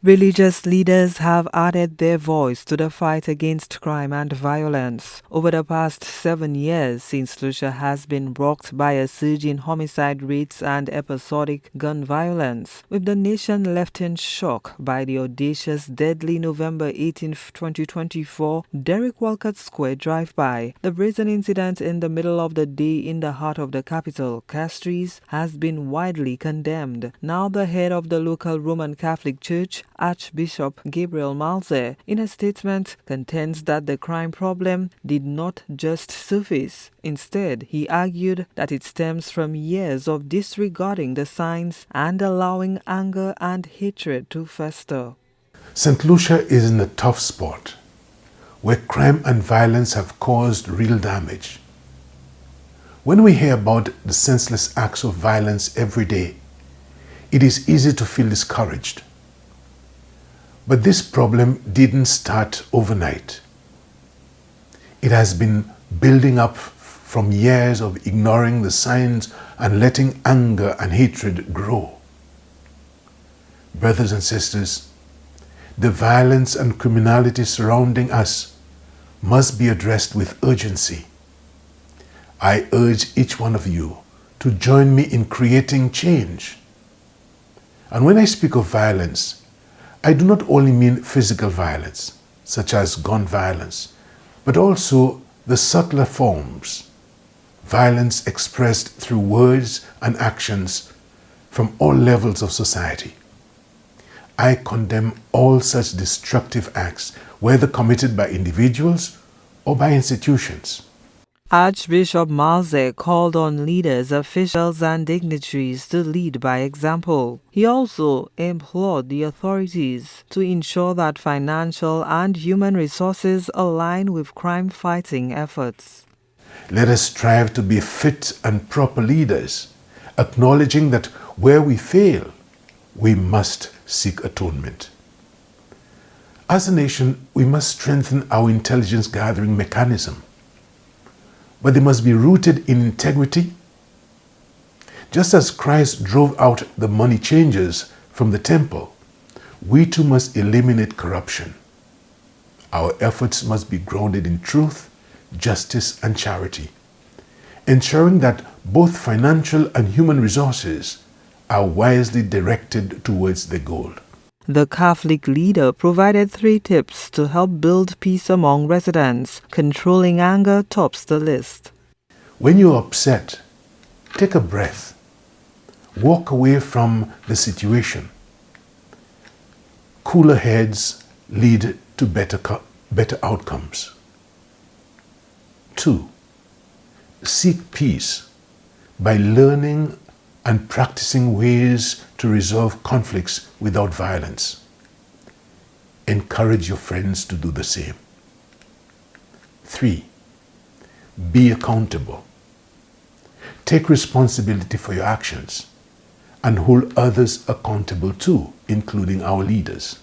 Religious leaders have added their voice to the fight against crime and violence. Over the past 7 years, since Lucia has been rocked by a surge in homicide rates and episodic gun violence, with the nation left in shock by the audacious, deadly November 18, 2024 Derek Walcott Square drive-by, the brazen incident in the middle of the day in the heart of the capital, Castries, has been widely condemned. Now the head of the local Roman Catholic Church, Archbishop GABRIEL Malzaire, in a statement, contends that the crime problem did not just surface. Instead, he argued that it stems from years of disregarding the signs and allowing anger and hatred to fester. St. Lucia is in a tough spot, where crime and violence have caused real damage. When we hear about the senseless acts of violence every day, it is easy to feel discouraged. But this problem didn't start overnight. It has been building up from years of ignoring the signs and letting anger and hatred grow. Brothers and sisters, the violence and criminality surrounding us must be addressed with urgency. I urge each one of you to join me in creating change. And when I speak of violence, I do not only mean physical violence, such as gun violence, but also the subtler forms, violence expressed through words and actions from all levels of society. I condemn all such destructive acts, whether committed by individuals or by institutions. Archbishop Malzaire called on leaders, officials and dignitaries to lead by example. He also implored the authorities to ensure that financial and human resources align with crime-fighting efforts. Let us strive to be fit and proper leaders, acknowledging that where we fail, we must seek atonement. As a nation, we must strengthen our intelligence-gathering mechanism, but they must be rooted in integrity. Just as Christ drove out the money changers from the temple, we too must eliminate corruption. Our efforts must be grounded in truth, justice, and charity, ensuring that both financial and human resources are wisely directed towards the goal. The Catholic leader provided 3 tips to help build peace among residents. Controlling anger tops the list. When you're upset, take a breath. Walk away from the situation. Cooler heads lead to better outcomes. 2. Seek peace by learning and practicing ways to resolve conflicts without violence. Encourage your friends to do the same. 3. Be accountable. Take responsibility for your actions and hold others accountable too, including our leaders.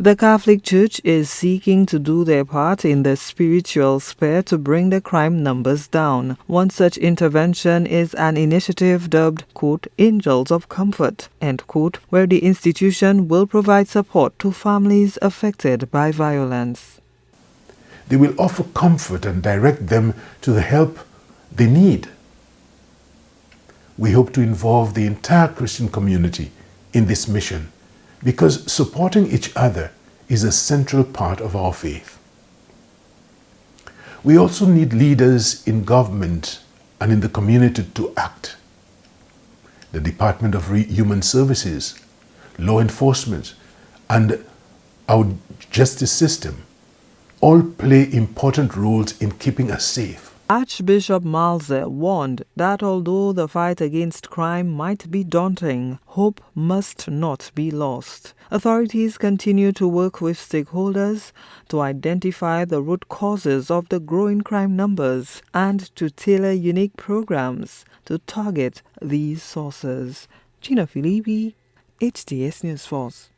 The Catholic Church is seeking to do their part in the spiritual sphere to bring the crime numbers down. One such intervention is an initiative dubbed, quote, Angels of Comfort, end quote, where the institution will provide support to families affected by violence. They will offer comfort and direct them to the help they need. We hope to involve the entire Christian community in this mission, because supporting each other is a central part of our faith. We also need leaders in government and in the community to act. The Department of Human Services, law enforcement, and our justice system all play important roles in keeping us safe. Archbishop Malzaire warned that although the fight against crime might be daunting, hope must not be lost. Authorities continue to work with stakeholders to identify the root causes of the growing crime numbers and to tailor unique programs to target these sources. Gina Filippi, HTS News Force.